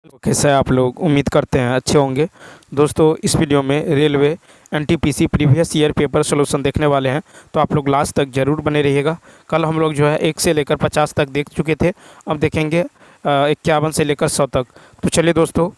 तो कैसे हैं आप लोग। उम्मीद करते हैं अच्छे होंगे। दोस्तों, इस वीडियो में railway NTPC previous year paper solution देखने वाले हैं, तो आप लोग लास्ट तक ज़रूर बने रहिएगा। कल हम लोग जो है 1 से लेकर 50 तक देख चुके थे, अब देखेंगे 51 से लेकर 100 तक। तो चलिए दोस्तों,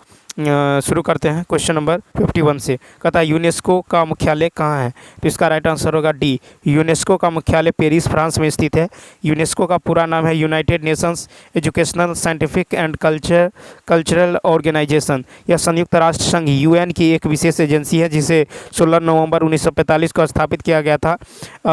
शुरू करते हैं। क्वेश्चन नंबर 51 से कहता है यूनेस्को का मुख्यालय कहाँ है। तो इसका राइट आंसर होगा डी। यूनेस्को का मुख्यालय पेरिस, फ्रांस में स्थित है। यूनेस्को का पूरा नाम है United Nations Educational, Scientific and Cultural Organisation. यह संयुक्त राष्ट्र संघ यूएन की एक विशेष एजेंसी है, जिसे 16 नवंबर 1945 को स्थापित किया गया था।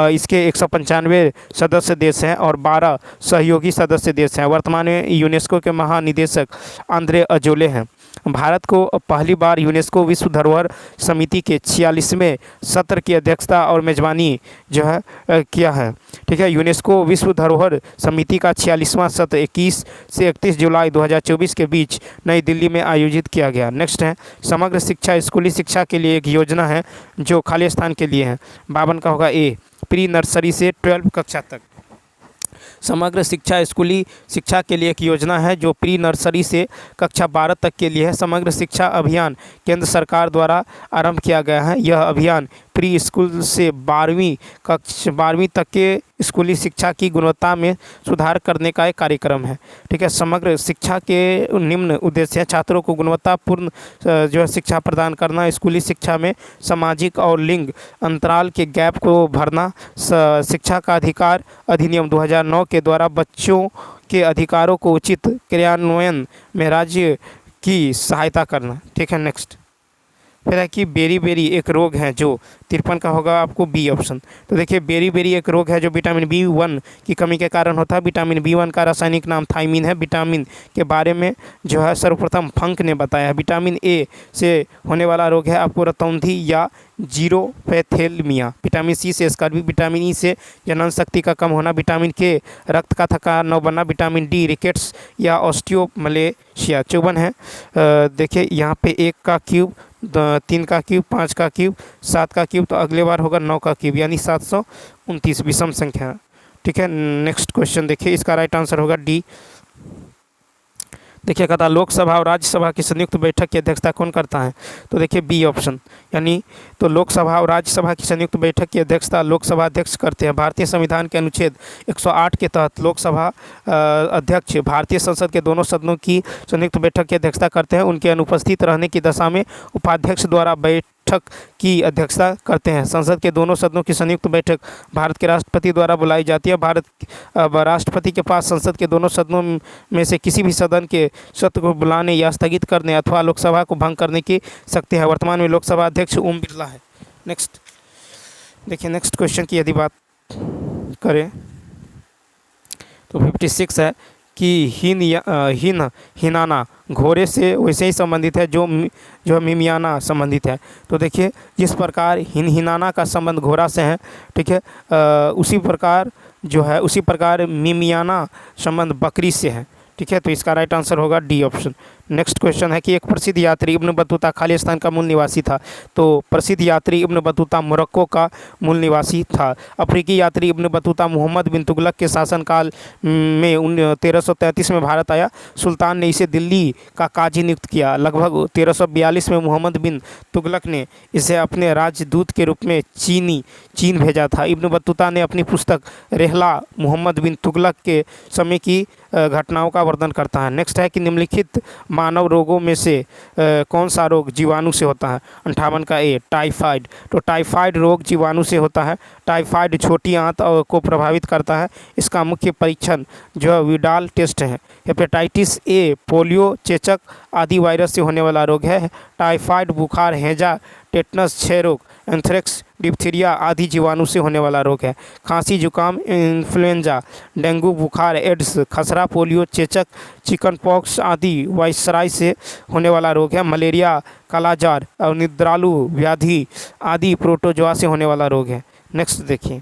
इसके 195 सदस्य देश हैं और 12 सहयोगी सदस्य देश हैं। वर्तमान में यूनेस्को के महानिदेशक आंद्रे अजोले हैं। भारत को पहली बार यूनेस्को विश्व धरोहर समिति के 46वें सत्र की अध्यक्षता और मेजबानी जो है किया है। ठीक है, यूनेस्को विश्व धरोहर समिति का 46वां सत्र 21 से 31 जुलाई 2024 के बीच नई दिल्ली में आयोजित किया गया। नेक्स्ट है समग्र शिक्षा स्कूली शिक्षा के लिए एक योजना है जो खाली स्थान के लिए है। 52 का होगा ए। प्री नर्सरी से 12 कक्षा तक। समग्र शिक्षा स्कूली शिक्षा के लिए एक योजना है जो प्री नर्सरी से कक्षा 12 तक के लिए है। समग्र शिक्षा अभियान केंद्र सरकार द्वारा आरंभ किया गया है। यह अभियान प्री स्कूल से 12वीं तक के स्कूली शिक्षा की गुणवत्ता में सुधार करने का एक कार्यक्रम है। ठीक है, समग्र शिक्षा के निम्न उद्देश्य हैं: छात्रों को गुणवत्तापूर्ण जो है शिक्षा प्रदान करना, स्कूली शिक्षा में सामाजिक और लिंग अंतराल के गैप को भरना, शिक्षा का अधिकार अधिनियम 2009 के द्वारा बच्चों के अधिकारों को उचित क्रियान्वयन में राज्य की सहायता करना। ठीक है, नेक्स्ट फिर है कि बेरी एक रोग है जो 53 का होगा आपको बी ऑप्शन। तो देखिए, बेरी एक रोग है जो विटामिन B1 की कमी के कारण होता है। विटामिन B1 का रासायनिक नाम थायमीन है। विटामिन के बारे में जो है सर्वप्रथम फंक ने बताया है। विटामिन ए से होने वाला रोग है आपको रतौंधी या जीरोपैथेलमिया। विटामिन सी से स्कर्वी। विटामिन ई से जनन शक्ति का कम होना। विटामिन के रक्त का थकान न बनना। विटामिन डी रिकेट्स या ऑस्टियोमलेशिया। 54 है। देखिए यहाँ पे 1 का क्यूब, 3 का क्यूब, 5 का क्यूब, 7 का क्यूब, तो अगले बार होगा 9 का क्यूब, यानी 729 विषम संख्या। ठीक है, नेक्स्ट क्वेश्चन देखिए, इसका राइट आंसर होगा डी। देखिए कहता है लोकसभा और राज्यसभा की संयुक्त बैठक की अध्यक्षता कौन करता है। तो देखिए बी ऑप्शन, यानी तो लोकसभा और राज्यसभा की संयुक्त बैठक की अध्यक्षता लोकसभा अध्यक्ष करते हैं। भारतीय संविधान के अनुच्छेद 108 के तहत लोकसभा अध्यक्ष भारतीय संसद के दोनों सदनों की संयुक्त बैठक की अध्यक्षता करते हैं। उनके अनुपस्थित रहने की दशा में उपाध्यक्ष द्वारा बैठक की अध्यक्षता करते हैं। संसद के दोनों सदनों की संयुक्त बैठक भारत के राष्ट्रपति द्वारा बुलाई जाती है। राष्ट्रपति के पास संसद के दोनों सदनों में से किसी भी सदन के सत्र को बुलाने या स्थगित करने अथवा लोकसभा को भंग करने की शक्ति है। वर्तमान में लोकसभा अध्यक्ष ओम बिरला है। नेक्स्ट देखिए, नेक्स्ट क्वेश्चन की यदि बात करें तो 56 है कि हिनाना घोड़े से वैसे ही संबंधित है जो मिमियाना संबंधित है। तो देखिए जिस प्रकार हिनाना का संबंध घोड़ा से है, ठीक है, उसी प्रकार मिमियाना संबंध बकरी से है। ठीक है, तो इसका राइट आंसर होगा डी ऑप्शन। नेक्स्ट क्वेश्चन है कि एक प्रसिद्ध यात्री इब्न बतूता खालिस्तान का मूल निवासी था। तो प्रसिद्ध यात्री इब्न बतूता मोरक्को का मूल निवासी था। अफ्रीकी यात्री इब्न बतूता मोहम्मद बिन तुगलक के शासनकाल में 1333 में भारत आया। सुल्तान ने इसे दिल्ली का काजी नियुक्त किया। लगभग 1342 में मोहम्मद बिन तुगलक ने इसे अपने राजदूत के रूप में चीन भेजा था। इब्न बतूता ने अपनी पुस्तक रेहला मोहम्मद बिन तुगलक के समय की घटनाओं का वर्णन करता है। नेक्स्ट है कि निम्नलिखित मानव रोगों में से कौन सा रोग जीवाणु से होता है। 58 का ए टाइफाइड। तो टाइफाइड रोग जीवाणु से होता है। टाइफाइड छोटी आंत को प्रभावित करता है। इसका मुख्य परीक्षण जो है विडाल टेस्ट है। हेपेटाइटिस ए पोलियो, चेचक आदि वायरस से होने वाला रोग है। टाइफाइड बुखार, हैजा, टेटनस, क्षय रोग, एंथ्रेक्स, डिप्थीरिया आदि जीवाणु से होने वाला रोग है। खांसी, जुकाम, इन्फ्लुएंजा, डेंगू बुखार, एड्स, खसरा, पोलियो, चेचक, चिकन पॉक्स आदि वायसराय से होने वाला रोग है। मलेरिया, कालाजार और निद्रालु व्याधि आदि प्रोटोजोआ से होने वाला रोग है। नेक्स्ट देखिए,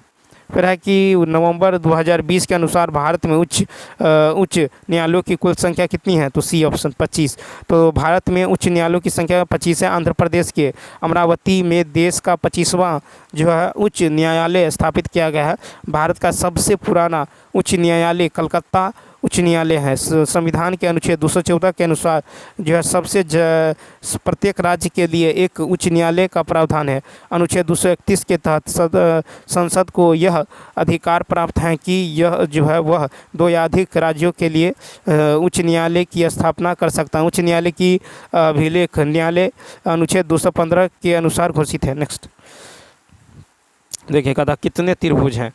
फिर है कि नवंबर 2020 के अनुसार भारत में उच्च न्यायालयों की कुल संख्या कितनी है। तो सी ऑप्शन 25। तो भारत में उच्च न्यायालयों की संख्या 25 है। आंध्र प्रदेश के अमरावती में देश का 25वां जो है उच्च न्यायालय स्थापित किया गया है। भारत का सबसे पुराना उच्च न्यायालय कलकत्ता उच्च न्यायालय है। संविधान के अनुच्छेद 214 के अनुसार जो है प्रत्येक राज्य के लिए एक उच्च न्यायालय का प्रावधान है। अनुच्छेद 231 के तहत संसद को यह अधिकार प्राप्त है कि यह जो है वह 2 या अधिक राज्यों के लिए उच्च न्यायालय की स्थापना कर सकता है। उच्च न्यायालय की अभिलेख न्यायालय अनुच्छेद 215 के अनुसार घोषित है। नेक्स्ट देखिए कहा कितने त्रिभुज हैं,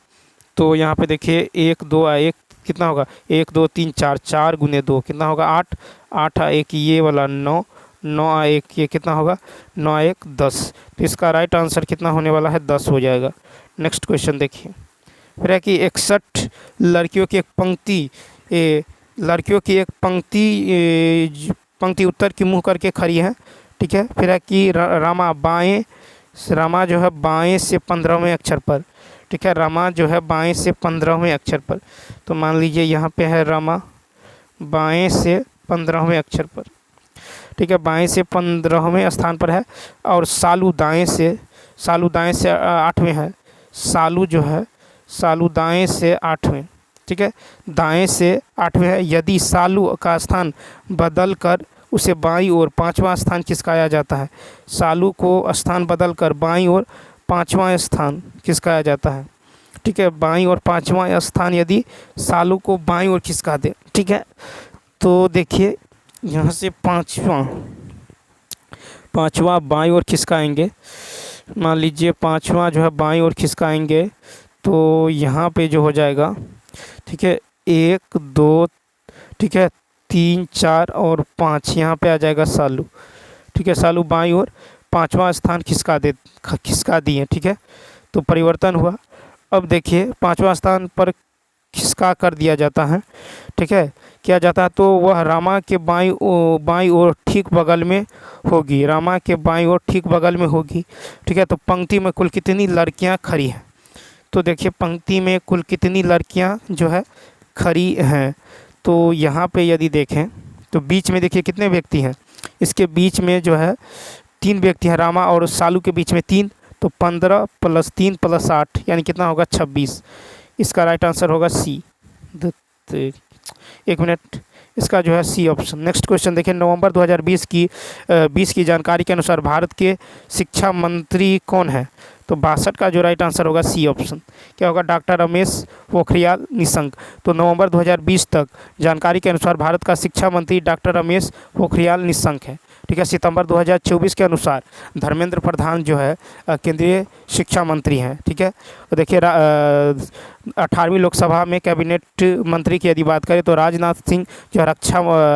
तो यहाँ पे देखिए 1 2 1 कितना होगा 1 2 3 4 4 गुने 2 कितना होगा 8 8 1 ये वाला 9 9 1 ये कितना होगा 9 1 10। तो इसका राइट आंसर कितना होने वाला है 10 हो जाएगा। नेक्स्ट क्वेश्चन देखिए फिर है कि 61 लड़कियों की एक पंक्ति उत्तर की मुँह करके खड़ी है। ठीक है, फिर है कि रामा जो है बाएं से 15वें अक्षर पर। ठीक है, रामा जो है बाएं से 15वें अक्षर पर, तो मान लीजिए यहाँ पे है रामा बाएं से 15वें अक्षर पर। ठीक है, बाएं से 15वें स्थान पर है। और सालू दाएं से 8वें है। सालू दाएं से 8वें। ठीक है, दाएं से 8वें है। यदि सालू का स्थान बदल कर उसे बाईं ओर 5वां स्थान खिसकाया जाता है। सालू को स्थान बदल कर बाईं ओर 5वां स्थान खिसकाया जाता है। ठीक है, बाईं ओर 5वां स्थान यदि सालू को बाईं ओर खिसका दे। ठीक है, तो देखिए यहाँ से पाँचवा बाईं ओर खिसकाएंगे। मान लीजिए 5वां जो है बाईं ओर खिसकाएंगे तो यहाँ पे जो हो जाएगा। ठीक है, 1 2 ठीक है 3 4 और 5 यहाँ पे आ जाएगा सालू। ठीक है, सालू बाईं ओर 5वां स्थान खिसका दिए। ठीक है, तो परिवर्तन हुआ। अब देखिए 5वां स्थान पर खिसका कर दिया जाता है। ठीक है, किया जाता है तो वह रामा के बाईं ओर ठीक बगल में होगी। रामा के बाईं ओर ठीक बगल में होगी। ठीक है, तो पंक्ति में कुल कितनी लड़कियां खड़ी हैं, तो देखिए पंक्ति में कुल कितनी लड़कियां जो है खड़ी हैं। तो यहाँ पे यदि देखें तो बीच में देखिए कितने व्यक्ति हैं। इसके बीच में जो है 3 व्यक्ति हैं, रामा और सालू के बीच में 3, तो 15 + 3 + 8 यानी कितना होगा 26। इसका राइट आंसर होगा सी। 1 मिनट, इसका जो है सी ऑप्शन। नेक्स्ट क्वेश्चन देखिए नवंबर 2020 की जानकारी के अनुसार भारत के शिक्षा मंत्री कौन है, तो 62 का जो राइट आंसर होगा सी ऑप्शन। क्या होगा डॉक्टर रमेश पोखरियाल निशंक। तो नवंबर 2020 तक जानकारी के अनुसार भारत का शिक्षा मंत्री डॉक्टर रमेश पोखरियाल निशंक है। ठीक है, सितंबर 2024 के अनुसार धर्मेंद्र प्रधान जो है केंद्रीय शिक्षा मंत्री हैं। ठीक है, तो देखिए 18वीं लोकसभा में कैबिनेट मंत्री की यदि बात करें तो राजनाथ सिंह जो है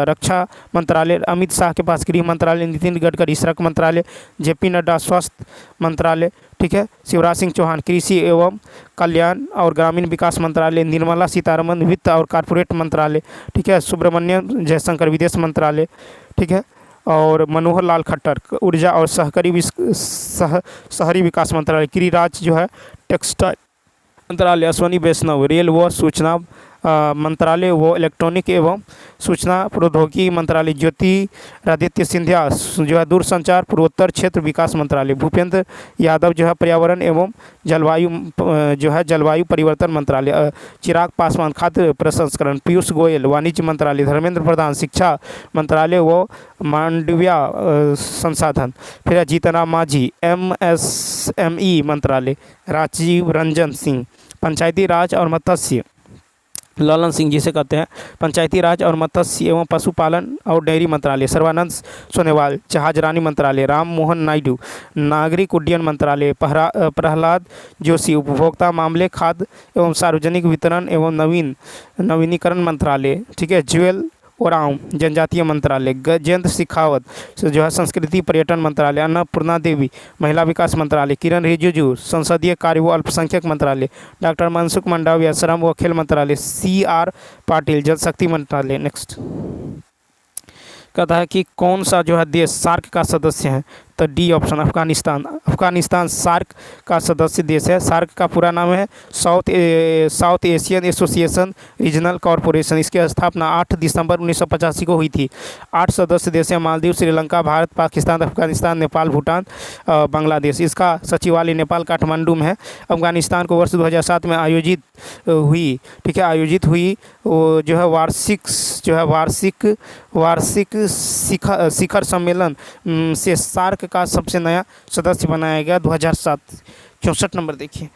रक्षा मंत्रालय, अमित शाह के पास गृह मंत्रालय, नितिन गडकरी सड़क मंत्रालय, जेपी नड्डा स्वास्थ्य मंत्रालय। ठीक है, शिवराज सिंह चौहान कृषि एवं कल्याण और ग्रामीण विकास मंत्रालय, निर्मला सीतारमण वित्त और कॉर्पोरेट मंत्रालय। ठीक है, सुब्रमण्यम जयशंकर विदेश मंत्रालय। ठीक है, और मनोहर लाल खट्टर ऊर्जा और शहरी विकास मंत्रालय। गिरिराज जो है टेक्सटाइल मंत्रालय। अश्वनी वैष्णव रेल व सूचना मंत्रालय व इलेक्ट्रॉनिक एवं सूचना प्रौद्योगिकी मंत्रालय। ज्योतिरादित्य सिंधिया जो है दूरसंचार पूर्वोत्तर क्षेत्र विकास मंत्रालय। भूपेंद्र यादव जो है पर्यावरण एवं जलवायु परिवर्तन मंत्रालय। चिराग पासवान खाद्य प्रसंस्करण। पीयूष गोयल वाणिज्य मंत्रालय। धर्मेंद्र प्रधान शिक्षा मंत्रालय व मांडविया संसाधन। फिर जीतन राम मांझी MSME मंत्रालय। राजीव रंजन सिंह पंचायती राज और मत्स्य। ललन सिंह जिसे कहते हैं पंचायती राज और मत्स्य एवं पशुपालन और डेयरी मंत्रालय। सर्बानंद सोनोवाल जहाजरानी मंत्रालय। राम मोहन नायडू नागरिक उड्डयन मंत्रालय। प्रहलाद जोशी उपभोक्ता मामले खाद्य एवं सार्वजनिक वितरण एवं नवीनीकरण मंत्रालय। ठीक है, ज्वेल ओरांव जनजातीय मंत्रालय। गजेंद्र शेखावत जो है संस्कृति पर्यटन मंत्रालय। अन्नपूर्णा देवी महिला विकास मंत्रालय। किरण रिजिजू संसदीय कार्य व अल्पसंख्यक मंत्रालय। डॉक्टर मनसुख मंडाविया श्रम व खेल मंत्रालय। CR पाटिल जल शक्ति मंत्रालय। नेक्स्ट कहता है कि कौन सा जो है देश सार्क का सदस्य है, तो D option Afghanistan. Afghanistan SAARC का सदस्य देश है। सार्क का पूरा नाम है South Asian Association Regional Corporation. इसकी स्थापना 8 दिसंबर 1985 को हुई थी। 8 सदस्य देश हैं मालदीव, श्रीलंका, भारत, पाकिस्तान, अफगानिस्तान, नेपाल, भूटान, बांग्लादेश। इसका सचिवालय नेपाल काठमांडू में है। अफगानिस्तान को वर्ष 2007 में आयोजित हुई, ठीक है, आयोजित हुई वो जो है वार्षिक शिखर सम्मेलन से सार्क का सबसे नया सदस्य बनाया गया 2007। 64 नंबर देखिए,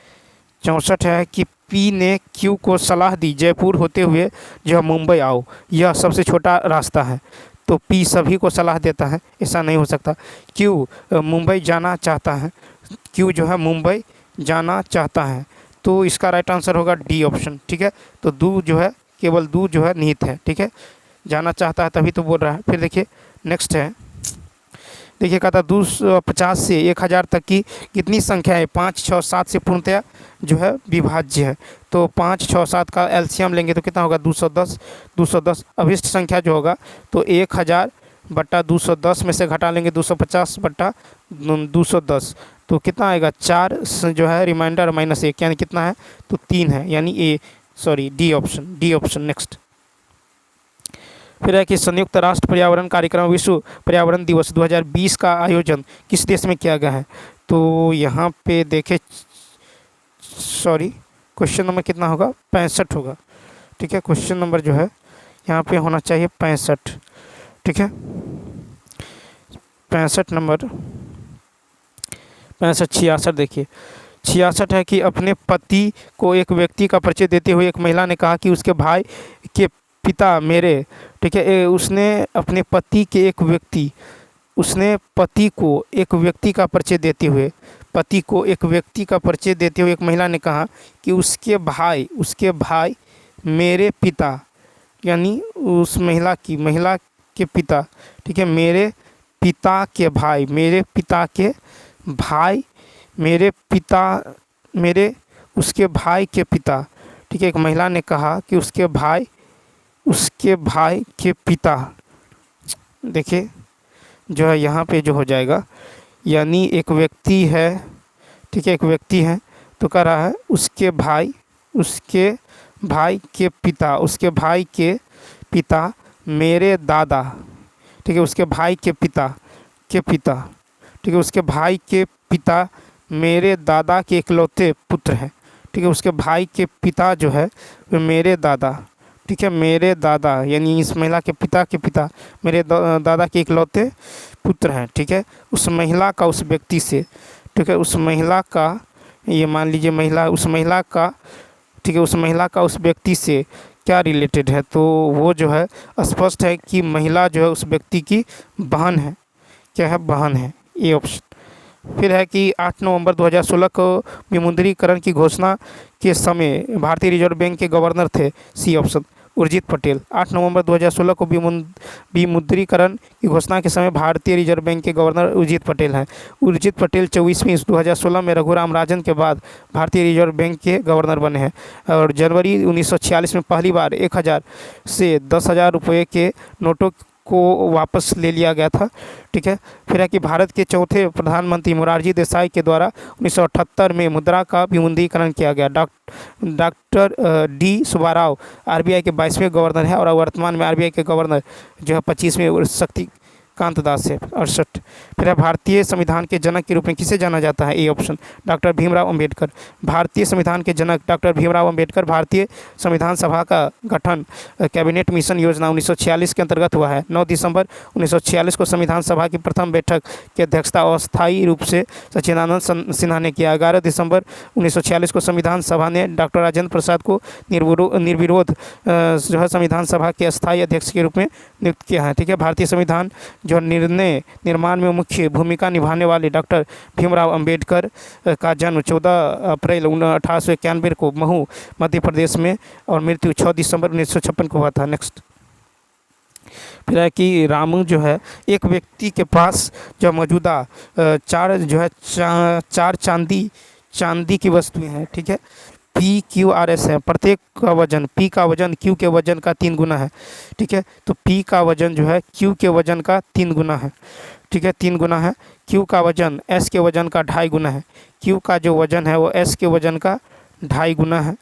64 है कि पी ने क्यू को सलाह दी जयपुर होते हुए जो है मुंबई आओ, यह सबसे छोटा रास्ता है। तो पी सभी को सलाह देता है, ऐसा नहीं हो सकता। क्यू मुंबई जाना चाहता है, क्यू जो है मुंबई जाना चाहता है, तो इसका राइट आंसर होगा डी ऑप्शन, ठीक है। तो दू जो है केवल दू जो है निहित है, ठीक है, जाना चाहता है तभी तो बोल रहा है। फिर देखिए नेक्स्ट है, देखिए कहता 250 से 1000 तक की कितनी संख्या है 5, 6, 7 से पूर्णतया जो है विभाज्य है। तो 5, 6, 7 का एलसीएम लेंगे तो कितना होगा 210। 210 अभिष्ट संख्या जो होगा तो 1000 बट्टा 210 में से घटा लेंगे 250 बट्टा 210, तो कितना आएगा 4 जो है रिमाइंडर -1 यानी कितना है तो 3 है, यानी डी ऑप्शन। नेक्स्ट फिर है कि संयुक्त राष्ट्र पर्यावरण कार्यक्रम विश्व पर्यावरण दिवस 2020 का आयोजन किस देश में किया गया है। तो यहाँ पे देखे क्वेश्चन नंबर कितना होगा 65 होगा, ठीक है। क्वेश्चन नंबर जो है यहाँ पे होना चाहिए 65, ठीक है। 65 नंबर 66 देखिए 66 है कि अपने पति को एक व्यक्ति का परिचय देते हुए एक महिला ने कहा कि उसके भाई के पिता मेरे, ठीक है, उसने अपने पति के एक व्यक्ति को एक व्यक्ति का परिचय देते हुए एक महिला ने कहा कि उसके भाई मेरे पिता, यानी उस महिला के पिता, ठीक है, मेरे उसके भाई के पिता, ठीक है, एक महिला ने कहा कि उसके भाई के पिता, देखिए जो है यहाँ पे जो हो जाएगा, यानी एक व्यक्ति है, ठीक है, एक व्यक्ति है तो कह रहा है उसके भाई के पिता मेरे दादा, ठीक है, उसके भाई के पिता, ठीक है, उसके भाई के पिता मेरे दादा के इकलौते पुत्र हैं, ठीक है, उसके भाई के पिता जो है वो मेरे दादा, ठीक है, मेरे दादा यानी इस महिला के पिता मेरे दादा के इकलौते पुत्र हैं, ठीक है। उस महिला का उस व्यक्ति से, ठीक है, उस महिला का ये मान लीजिए उस महिला का उस व्यक्ति से क्या रिलेटेड है, तो वो जो है स्पष्ट है कि महिला जो है उस व्यक्ति की बहन है, क्या है, बहन है, ये ऑप्शन। फिर है कि 8 नवंबर 2016 को विमुद्रीकरण की घोषणा के समय भारतीय रिजर्व बैंक के गवर्नर थे, सी ऑप्शन, उर्जित पटेल। 8 नवंबर 2016 को विमुद्रीकरण की घोषणा के समय भारतीय रिजर्व बैंक के गवर्नर उर्जित पटेल हैं। उर्जित पटेल 24वीं 2016 में रघुराम राजन के बाद भारतीय रिजर्व बैंक के गवर्नर बने हैं और जनवरी 1946 में पहली बार 1000 से 10,000 रुपये के नोटों को वापस ले लिया गया था, ठीक है। फिर है कि भारत के चौथे प्रधानमंत्री मोरारजी देसाई के द्वारा 1978 में मुद्रा का विमुद्रीकरण किया गया। डॉक्टर डी सुब्बाराव आरबीआई के 22वें गवर्नर है और वर्तमान में आरबीआई के गवर्नर जो है 25वें शक्तिकांत दास है। 68 फिर है भारतीय संविधान के जनक के रूप में किसे जाना जाता है, A option, doctor Bhimrao Ambedkar. भारतीय संविधान के जनक डॉक्टर भीमराव अंबेडकर। भारतीय संविधान सभा का गठन कैबिनेट मिशन योजना 1946 के अंतर्गत हुआ है। 9 दिसंबर 1946 को संविधान सभा की प्रथम बैठक की अध्यक्षता अस्थायी रूप से सच्चिदानंद सिन्हा ने किया। 11 दिसंबर 1946 को संविधान सभा ने डॉक्टर राजेंद्र प्रसाद को निर्विरोध जो है संविधान सभा के अस्थायी अध्यक्ष के रूप में नियुक्त किया है, ठीक है। भारतीय संविधान जो निर्णय निर्माण में मुख्य भूमिका निभाने वाले डॉक्टर भीमराव अंबेडकर का जन्म 14 अप्रैल 1891 को महू मध्य प्रदेश में और मृत्यु 6 दिसंबर 1956 को हुआ था। नेक्स्ट फिर है कि रामू जो है एक व्यक्ति के पास जो मौजूदा चार चांदी की वस्तुएं हैं, ठीक है। पी क्यू आर एस है, प्रत्येक का वजन, पी का वजन क्यू के वजन का 3 गुना है। ठीक है, तो पी का वजन जो है क्यू के वजन का 3 गुना है। ठीक है, 3 गुना है। क्यू का वजन एस के वजन का 2.5 गुना है। क्यू का जो वजन है वो एस के वजन का 2.5 गुना है।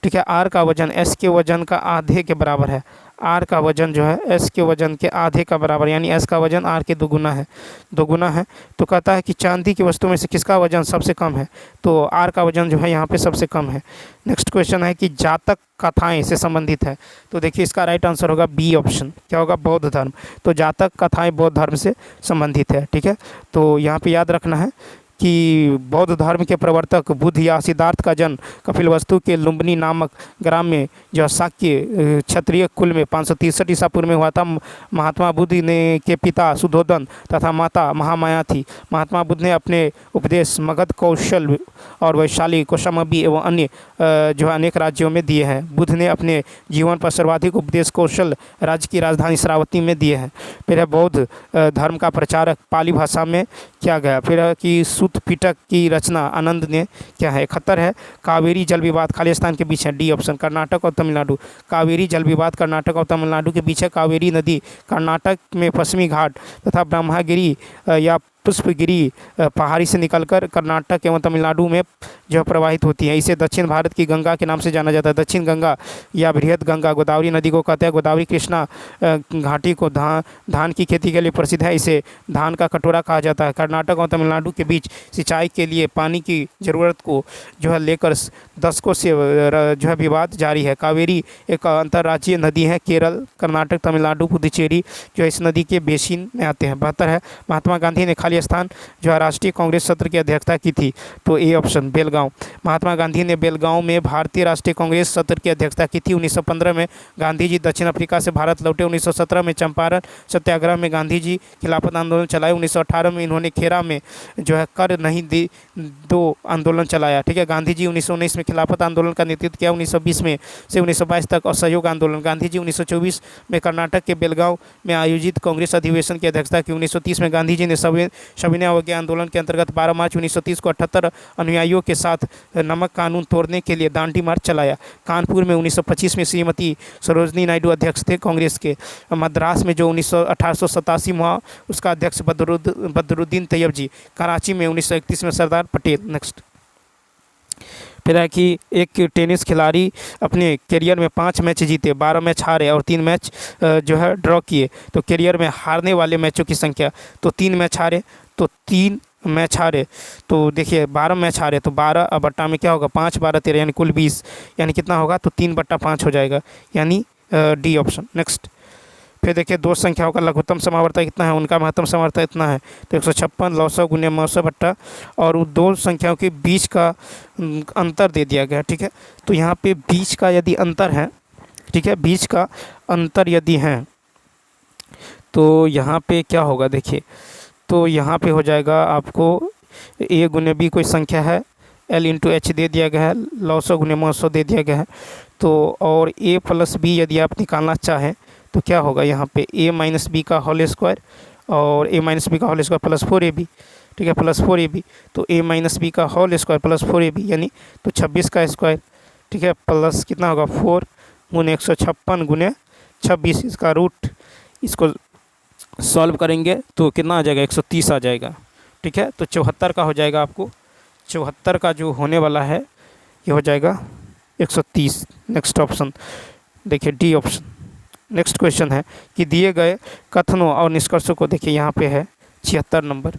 ठीक है, आर का वजन एस के वजन का आधे के बराबर है। आर का वजन जो है एस के वजन के आधे का बराबर, यानी एस का वजन आर के 2 गुना है, 2 गुना है। तो कहता है कि चांदी की वस्तु में से किसका वजन सबसे कम है, तो आर का वजन जो है यहाँ पे सबसे कम है। नेक्स्ट क्वेश्चन है कि जातक कथाएं से संबंधित है, तो देखिए इसका राइट आंसर होगा बी ऑप्शन, क्या होगा, बौद्ध धर्म। तो जातक कथाएं बौद्ध धर्म से संबंधित है। ठीक है, तो यहाँ पे याद रखना है कि बौद्ध धर्म के प्रवर्तक बुद्ध या सिद्धार्थ का जन्म कपिलवस्तु के लुम्बिनी नामक ग्राम में, जो शाक्य क्षत्रिय कुल में 563 ईसा पूर्व में हुआ था। महात्मा बुद्ध ने के पिता सुधोधन तथा माता महामाया थी। महात्मा बुद्ध ने अपने उपदेश मगध, कौशल और वैशाली, कौशाम्बी एवं अन्य जो है अनेक राज्यों में दिए हैं। बुद्ध ने अपने जीवन पर सर्वाधिक उपदेश कौशल राज्य की राजधानी श्रावती में दिए हैं। फिर है बौद्ध धर्म का प्रचारक पाली भाषा में किया गया। फिर है कि सूत पिटक की रचना आनंद ने क्या है। 71 है कावेरी जल विवाद खाली स्थान के बीच है, डी ऑप्शन, कर्नाटक और तमिलनाडु। कावेरी जल विवाद कर्नाटक और तमिलनाडु के बीच है। कावेरी नदी कर्नाटक में पश्चिमी घाट तथा ब्रह्मगिरी या पुष्पगिरी पहाड़ी से निकलकर कर्नाटक एवं तमिलनाडु में जो प्रवाहित होती है। इसे दक्षिण भारत की गंगा के नाम से जाना जाता है। दक्षिण गंगा या बृहद गंगा गोदावरी नदी को कहते हैं। गोदावरी कृष्णा घाटी को धान की खेती के लिए प्रसिद्ध है। इसे धान का कटोरा कहा जाता है। कर्नाटक और तमिलनाडु के बीच सिंचाई के लिए पानी की ज़रूरत को जो है लेकर दशकों से जो है विवाद जारी है। कावेरी एक अंतर्राज्यीय नदी है। केरल, कर्नाटक, तमिलनाडु, पुदुचेरी जो इस नदी के बेसिन में आते हैं। 72 है महात्मा गांधी ने स्थान जो है राष्ट्रीय कांग्रेस सत्र की अध्यक्षता की थी, तो ए ऑप्शन, बेलगांव। महात्मा गांधी ने बेलगांव में भारतीय राष्ट्रीय कांग्रेस सत्र की अध्यक्षता की थी। 1915 में गांधी जी दक्षिण अफ्रीका से भारत लौटे। 1917 में चंपारण सत्याग्रह में गांधी जी खिलाफत आंदोलन चलाए। 1918 में इन्होंने खेरा में जो है कर नहीं दो आंदोलन चलाया। ठीक है, गांधी जी 1919 में खिलाफत आंदोलन का नेतृत्व किया। 1920 में से 1922 तक असहयोग आंदोलन। गांधी जी 1924 में कर्नाटक के बेलगांव में आयोजित कांग्रेस अधिवेशन की अध्यक्षता की। 1930 में गांधी जी ने सविनय अवज्ञा आंदोलन के अंतर्गत 12 मार्च 1930 को 78 अनुयायियों के साथ नमक कानून तोड़ने के लिए दांडी मार्च चलाया। कानपुर में 1925 में श्रीमती सरोजनी नायडू अध्यक्ष थे कांग्रेस के। मद्रास में जो 1887 में हुआ उसका अध्यक्ष बदरुद्दीन तैयब जी। कराची में 1931 में सरदार पटेल। नेक्स्ट फिर है कि एक टेनिस खिलाड़ी अपने करियर में 5 मैच जीते, 12 मैच हारे और 3 मैच जो है ड्रॉ किए। तो करियर में हारने वाले मैचों की संख्या, तो 3 मैच हारे, तो 3 मैच हारे, तो देखिए 12 मैच हारे, तो 12 बट्टा में क्या होगा, 5 12 13 यानी कुल 20, यानी कितना होगा, तो 3/5 हो जाएगा, यानी डी ऑप्शन। नेक्स्ट फिर देखिए दो संख्याओं का लघुत्तम समावर्तक कितना है, उनका महत्तम समावर्तक इतना है, तो 156 लौसौ गुने मौसौ बट्टा, और उन दो संख्याओं के बीच का अंतर दे दिया गया। ठीक है, तो यहाँ पे बीच का यदि अंतर है, ठीक है, बीच का अंतर यदि है तो यहाँ पे क्या होगा, देखिए तो यहाँ पे हो जाएगा आपको a गुने b कोई संख्या है, l इंटू एच दे दिया गया है, लौसौ गुने मौसौ दे दिया गया है, तो और a प्लस b यदि आप निकालना चाहें तो क्या होगा, यहाँ पे a माइनस बी का होल स्क्वायर और a माइनस बी का होल स्क्वायर प्लस 4ab, ठीक है, प्लस 4ab, तो a माइनस बी का होल स्क्वायर प्लस 4ab यानी तो 26 का स्क्वायर, ठीक है, प्लस कितना होगा 4 गुने 156 गुने 26, इसका रूट, इसको सॉल्व करेंगे तो कितना आ जाएगा, 130 आ जाएगा। ठीक है, तो 74 का हो जाएगा, आपको 74 का जो होने वाला है ये हो जाएगा 130। नेक्स्ट ऑप्शन देखिए डी ऑप्शन। नेक्स्ट क्वेश्चन है कि दिए गए कथनों और निष्कर्षों को, देखिए यहाँ पे है 75 नंबर,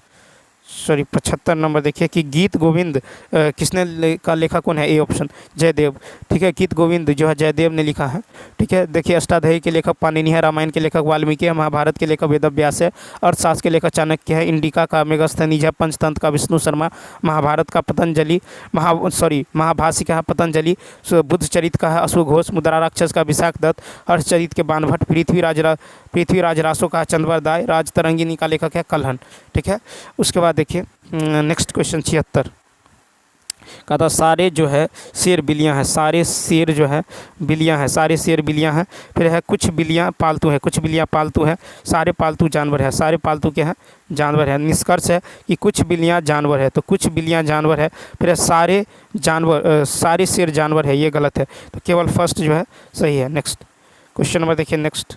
देखिए कि गीत गोविंद किसने का लेखक कौन है, ए ऑप्शन जयदेव। ठीक है, गीत गोविंद जो है जयदेव ने लिखा है। ठीक है, देखिए अष्टाध्यायी के लेखक पाणिनि है, रामायण के लेखक वाल्मीकि है, महाभारत के लेखक वेदव्यास है, अर्थशास्त्र के लेखक चाणक्य है, इंडिका का मेगस्थनीज है, पंचतंत्र का विष्णु शर्मा, महाभारत का पतंजलि, महाभाष्य का है पतंजलि, बुद्ध चरित का है अश्वघोष, मुद्राराक्षस का विशाख दत्त, हर्षचरित के बाणभट्ट, पृथ्वीराज रासो का चंद्रवर दाय, राजतरंगिनी का लेखक है कल्हन। ठीक है, उसके बाद देखिए नेक्स्ट क्वेश्चन 76 कहा था सारे जो है शेर बिल्लियाँ हैं, सारे शेर जो है बिल्लियाँ हैं, सारे शेर बिल्लियाँ हैं। फिर है कुछ बिल्लियाँ पालतू हैं, कुछ बिल्लियाँ पालतू हैं, सारे पालतू जानवर है, सारे पालतू क्या है जानवर है। निष्कर्ष है कि कुछ बिल्लियाँ जानवर है, तो कुछ बिल्लियाँ जानवर है। फिर है सारे जानवर सारे शेर जानवर है, ये गलत है, तो केवल फर्स्ट जो है सही है। नेक्स्ट क्वेश्चन नंबर देखिए, नेक्स्ट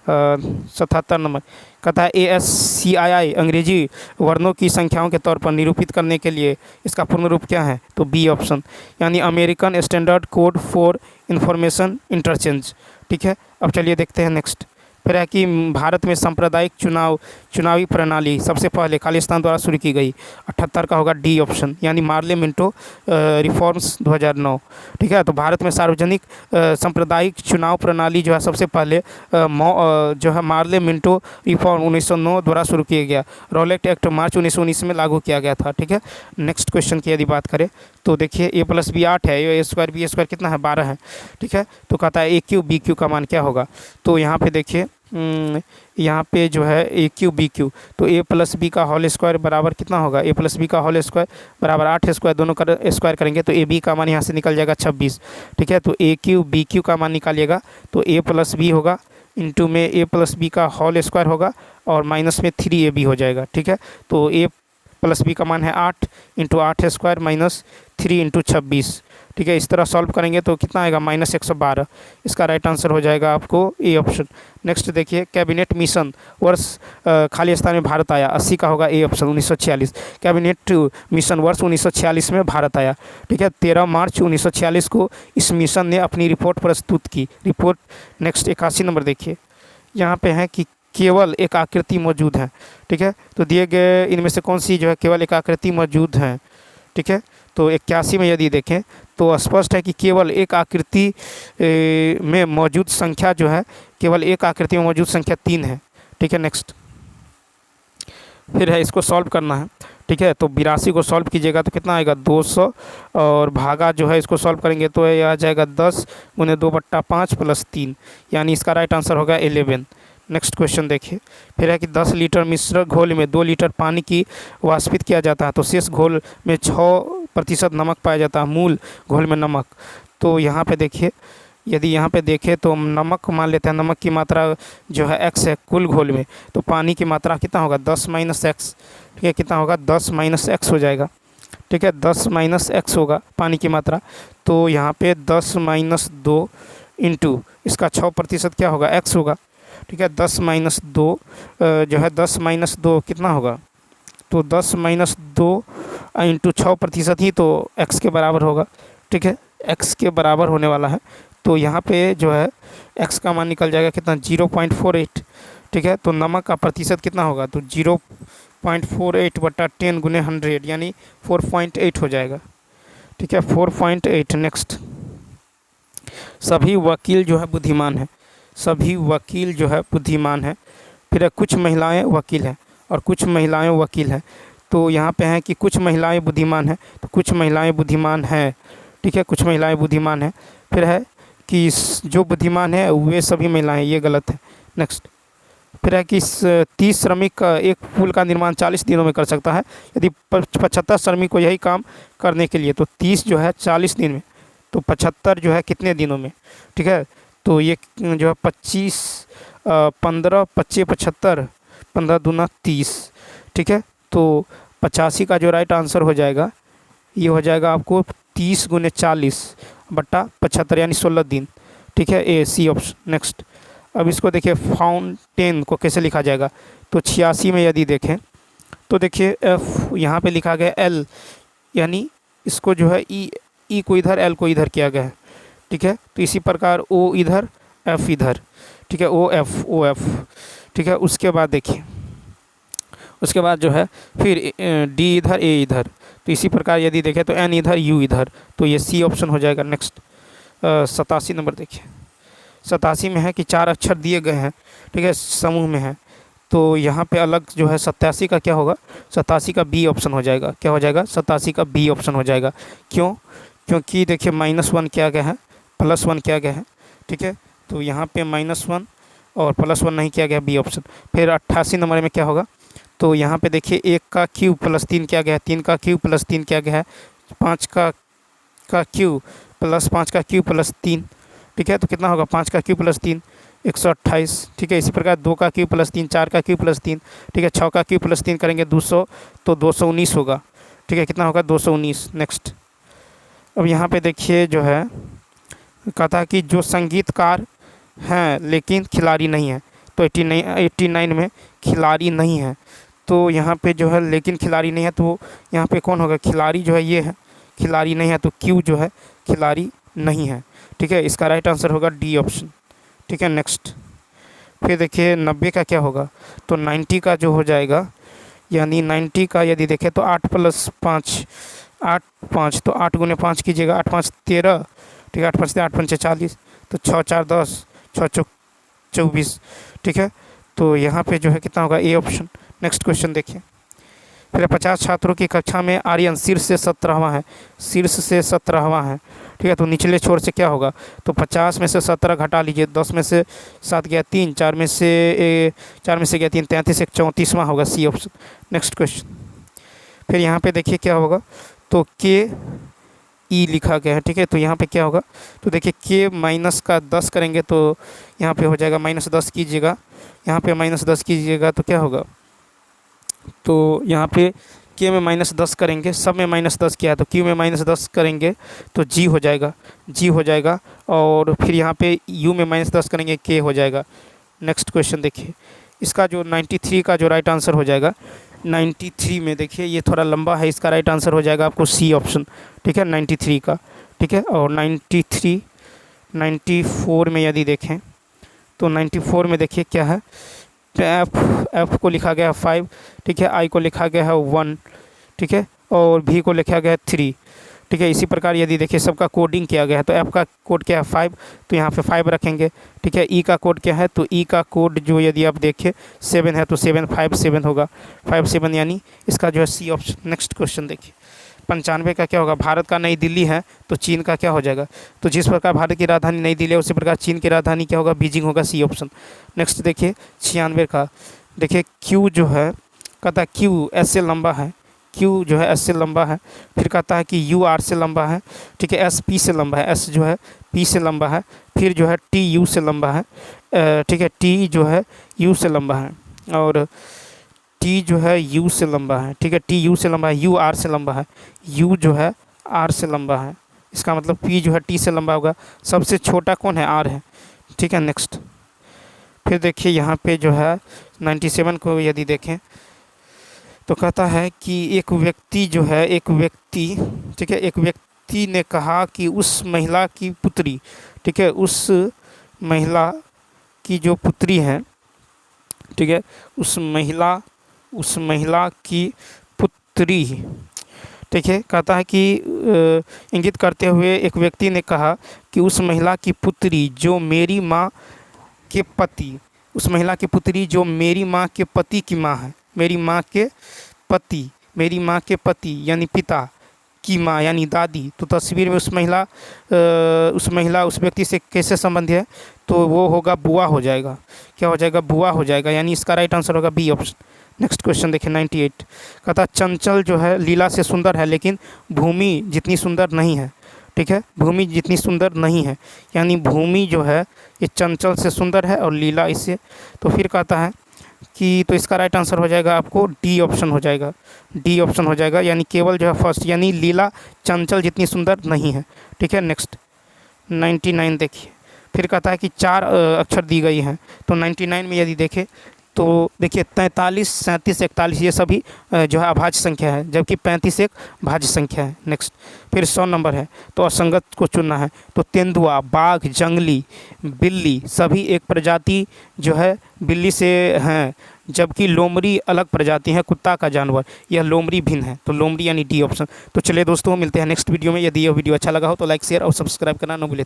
77 नंबर। कहता है ASCII अंग्रेजी वर्णों की संख्याओं के तौर पर निरूपित करने के लिए इसका पूर्ण रूप क्या है, तो बी ऑप्शन, यानी American standard code for information interchange. ठीक है, अब चलिए देखते हैं नेक्स्ट। फिर है कि भारत में सांप्रदायिक चुनावी प्रणाली सबसे पहले खालिस्तान द्वारा शुरू की गई। 78 का होगा डी ऑप्शन, यानी मार्ले मिंटो रिफॉर्म्स 2009। ठीक है, तो भारत में सार्वजनिक सांप्रदायिक चुनाव प्रणाली जो है सबसे पहले जो है मार्ले मिंटो रिफॉर्म 1909 द्वारा शुरू किया गया। रॉलेट एक्ट मार्च 1919 में लागू किया गया था। ठीक है, नेक्स्ट क्वेश्चन की यदि बात करें तो देखिए A+B 8 है, A² B² कितना है 12 है। ठीक है, तो कहता है AQ BQ का मान क्या होगा, तो यहाँ पे देखिए यहाँ पे जो है AQ BQ, तो A+B का होल स्क्वायर बराबर कितना होगा, A+B का होल स्क्वायर बराबर 8 स्क्वायर, दोनों का स्क्वायर करेंगे तो AB का मान यहाँ से निकल जाएगा 26। ठीक है, तो AQ BQ का मान निकालिएगा तो A+B होगा, इंटू में A+B का होल स्क्वायर होगा और माइनस में 3AB हो जाएगा। ठीक है, तो A+B का मान है 8 इंटू 8 स्क्वायर माइनस 3 इंटू 26। ठीक है, इस तरह सॉल्व करेंगे तो कितना आएगा -112। इसका राइट आंसर हो जाएगा आपको ए ऑप्शन। नेक्स्ट देखिए, कैबिनेट मिशन वर्ष खालिस्तान में भारत आया, 80 का होगा ए ऑप्शन 1946। कैबिनेट मिशन वर्ष 1946 में भारत आया। ठीक है, 13 मार्च 1946 को इस मिशन ने अपनी रिपोर्ट प्रस्तुत की। रिपोर्ट नेक्स्ट 81 नंबर देखिए, यहाँ पे है कि केवल एक आकृति मौजूद है। ठीक है, तो दिए गए इनमें से कौन सी जो है केवल एक आकृति मौजूद है। ठीक है, तो 81 में यदि देखें तो स्पष्ट है कि केवल एक आकृति में मौजूद संख्या जो है, केवल एक आकृति में मौजूद संख्या 3 है। ठीक है, नेक्स्ट फिर है इसको सॉल्व करना है। ठीक है, तो 82 को सॉल्व कीजिएगा तो कितना आएगा 200, और भागा जो है इसको सॉल्व करेंगे तो ये आ जाएगा 10 गुने 2/5 प्लस 3, यानी इसका राइट आंसर होगा 11। नेक्स्ट क्वेश्चन देखिए, फिर है कि 10 लीटर मिश्र घोल में 2 लीटर पानी की वाष्पित किया जाता है, तो शेष घोल में 6% नमक पाया जाता है, मूल घोल में नमक। तो यहाँ पे देखिए, यदि यहाँ पे देखें तो नमक मान लेते हैं, नमक की मात्रा जो है x है कुल घोल में, तो पानी की मात्रा कितना होगा 10 - x। ठीक है, कितना होगा 10 - x हो जाएगा। ठीक है, 10 - x होगा पानी की मात्रा, तो यहाँ पे 10 - 2 इंटू इसका 6% क्या होगा x होगा। ठीक है, 10 - 2 जो है 10 - 2 कितना होगा, तो 10 - 2 इंटू 6% ही तो x के बराबर होगा। ठीक है, x के बराबर होने वाला है, तो यहाँ पे जो है x का मान निकल जाएगा कितना 0.48। ठीक है, तो नमक का प्रतिशत कितना होगा, तो 0.48/10 गुने 100, यानी 4.8 हो जाएगा। ठीक है, 4.8। नेक्स्ट, सभी वकील जो है बुद्धिमान है, सभी वकील जो है बुद्धिमान है। फिर कुछ महिलाएं वकील हैं और कुछ महिलाएं वकील हैं, तो यहाँ पे है कि कुछ महिलाएं बुद्धिमान हैं, तो कुछ महिलाएं बुद्धिमान हैं। ठीक है, कुछ महिलाएं बुद्धिमान हैं। फिर है कि जो बुद्धिमान है वे सभी महिलाएं, ये गलत है। नेक्स्ट, फिर है कि 30 श्रमिक एक पुल का निर्माण 40 दिनों में कर सकता है, यदि 75 श्रमिक को यही काम करने के लिए, तो 30 जो है 40 दिन में, तो 75 जो है कितने दिनों में। ठीक है, तो ये जो है 25 15 25 75 15 दूना 30। ठीक है, तो 85 का जो राइट आंसर हो जाएगा ये हो जाएगा आपको 30 गुने 40/75, यानी 16 दिन। ठीक है, ए सी ऑप्शन। नेक्स्ट, अब इसको देखिए फाउंटेन को कैसे लिखा जाएगा, तो 86 में यदि देखें तो देखिए एफ यहाँ पे लिखा गया एल, यानी इसको जो है ई को इधर एल को इधर किया गया है। ठीक है, तो इसी प्रकार ओ इधर एफ इधर। ठीक है, ओ एफ। ठीक है, उसके बाद देखिए, उसके बाद जो है फिर डी इधर ए इधर, तो इसी प्रकार यदि देखें तो एन इधर यू इधर, तो ये सी ऑप्शन हो जाएगा। नेक्स्ट 87 नंबर देखिए, 87 में है कि 4 अक्षर दिए गए हैं। ठीक है, समूह में है, तो यहाँ पे अलग जो है 87 का क्या होगा, 87 का बी ऑप्शन हो जाएगा। क्या हो जाएगा, 87 का बी ऑप्शन हो जाएगा। क्यों, क्योंकि देखिए -1 किया गया है, +1 किया गया है। ठीक है, तो यहाँ पे -1 और +1 नहीं किया गया, बी ऑप्शन। फिर 88 नंबर में क्या होगा, तो यहाँ पे देखिए 1 का क्यूब +3 किया गया है, 3 का क्यूब +3 किया गया है, 5 का क्यू प्लस 5 का क्यू प्लस 3, ठीक है। तो कितना होगा 5 का क्यू प्लस 3 128, ठीक है। इसी प्रकार 2 का क्यू प्लस 3, 4 का क्यू प्लस 3, ठीक है। 6 का क्यू प्लस 3 करेंगे 200, तो 219 होगा, ठीक है। कितना होगा 219। नेक्स्ट अब यहाँ पे देखिए जो है कहता है कि जो संगीतकार हैं लेकिन खिलाड़ी नहीं है, तो 89 में खिलाड़ी नहीं है, तो यहाँ पे जो है लेकिन खिलाड़ी नहीं है, तो यहाँ पे कौन होगा, खिलाड़ी जो है ये है, खिलाड़ी नहीं है, तो क्यू जो है खिलाड़ी नहीं है, ठीक है। इसका राइट आंसर होगा डी ऑप्शन, ठीक है। नेक्स्ट फिर देखिए 90 का क्या होगा, तो 90 का जो हो जाएगा, यानी 90 का यदि देखें तो 8 + 5 8 5, तो 8 × 5 कीजिएगा, 8 × 5 = 13, ठीक है। 8 × 5 = 8 × 5 = 40, तो 6 × 4 = 10, 6 × 4 = 24, ठीक है। तो यहाँ पे जो है कितना होगा, ए ऑप्शन। नेक्स्ट क्वेश्चन देखिए, फिर 50 छात्रों की कक्षा में आर्यन शीर्ष से 17वां है, शीर्ष से 17वां है, ठीक है। तो निचले छोर से क्या होगा, तो 50 में से 17 घटा लीजिए, 10 में से 7 गया 3, 4 में से गया 3, 33, 1 34वां होगा, सी ऑप्शन। नेक्स्ट क्वेश्चन फिर यहाँ पे देखिए क्या होगा, तो के ई लिखा गया है, ठीक है। तो यहाँ पे क्या होगा, तो देखिए के माइनस का 10 करेंगे तो यहाँ पे हो जाएगा -10 कीजिएगा, यहाँ पे -10 कीजिएगा तो क्या होगा, तो यहाँ पे के में -10 करेंगे, सब में -10 किया है, तो क्यू में -10 करेंगे तो जी हो जाएगा, जी हो जाएगा, और फिर यहाँ पे यू में -10 करेंगे के हो जाएगा। नेक्स्ट क्वेश्चन देखिए, इसका जो 93 का जो राइट आंसर हो जाएगा, 93 में देखिए ये थोड़ा लंबा है, इसका राइट आंसर हो जाएगा आपको सी ऑप्शन, ठीक है। 93 का, ठीक है। और 94 में यदि देखें तो 94 में देखिए क्या है, एफ को लिखा गया है 5, ठीक है। आई को लिखा गया है 1, ठीक है। और भी को लिखा गया है 3, ठीक है। इसी प्रकार यदि देखिए सबका कोडिंग किया गया है, तो एफ का कोड क्या है 5, तो यहाँ पे 5 रखेंगे, ठीक है। ई का कोड क्या है, तो ई का कोड जो यदि आप देखें 7 है, तो 7 5 7 होगा, 5 7, यानी इसका जो है सी ऑप्शन। नेक्स्ट क्वेश्चन देखिए, 95 का क्या होगा, भारत का नई दिल्ली है, तो चीन का क्या हो जाएगा, तो जिस प्रकार भारत की राजधानी नई दिल्ली है उसी प्रकार चीन की राजधानी क्या होगा, बीजिंग होगा, सी ऑप्शन। नेक्स्ट देखिए 96 का, देखिए क्यू जो है कहता है क्यू एस से लंबा है, क्यू जो है एस से लंबा है, फिर कहता है कि यू आर से लंबा है, ठीक है। एस पी से लंबा है, एस जो है पी से लंबा है, फिर जो है टी यू से लंबा है, ठीक है। टी जो है यू से लंबा है, और टी जो है यू से लंबा है, ठीक है। टी यू से लंबा है, यू आर से लंबा है, यू जो है आर से लंबा है, इसका मतलब पी जो है टी से लंबा होगा, सबसे छोटा कौन है, आर है, ठीक है। नेक्स्ट फिर देखिए यहाँ पे जो है 97 को यदि देखें तो कहता है कि एक व्यक्ति जो है, एक व्यक्ति, ठीक है, एक व्यक्ति ने कहा कि उस महिला की पुत्री, ठीक है, उस महिला की जो पुत्री है, ठीक है, उस महिला की पुत्री, ठीक है। कहता है कि इंगित करते हुए एक व्यक्ति ने कहा कि उस महिला की पुत्री जो मेरी माँ के पति, उस महिला की पुत्री जो मेरी माँ के पति की माँ है, मेरी माँ के पति यानी पिता की माँ यानी दादी, तो तस्वीर में उस महिला उस व्यक्ति से कैसे संबंधित है, तो वो होगा बुआ हो जाएगा, क्या हो जाएगा, बुआ हो जाएगा, यानी इसका राइट आंसर होगा बी ऑप्शन। नेक्स्ट क्वेश्चन देखिए 98, कहता चंचल जो है लीला से सुंदर है लेकिन भूमि जितनी सुंदर नहीं है, ठीक है। भूमि जितनी सुंदर नहीं है, यानी भूमि जो है ये चंचल से सुंदर है और लीला इससे, तो फिर कहता है कि तो इसका राइट आंसर हो जाएगा आपको डी ऑप्शन हो जाएगा, डी ऑप्शन हो जाएगा, यानी केवल जो है फर्स्ट, यानी लीला चंचल जितनी सुंदर नहीं है, ठीक है। नेक्स्ट 99 देखिए, फिर कहता है कि 4 अक्षर दी गई हैं, तो 99 में यदि देखें तो देखिए 43, 37, 41 ये सभी जो है अभाज्य संख्या है, जबकि 35 एक भाज्य संख्या है। नेक्स्ट फिर 100 नंबर है, तो असंगत को चुनना है, तो तेंदुआ, बाघ, जंगली, बिल्ली सभी एक प्रजाति जो है बिल्ली से हैं, जबकि लोमड़ी अलग प्रजाति है, कुत्ता का जानवर, यह लोमड़ी भिन्न है, तो लोमड़ी यानी डी ऑप्शन। तो चलिए दोस्तों मिलते हैं नेक्स्ट वीडियो में। यदि यह वीडियो अच्छा लगा हो तो लाइक शेयर और सब्सक्राइब करना न भूलें।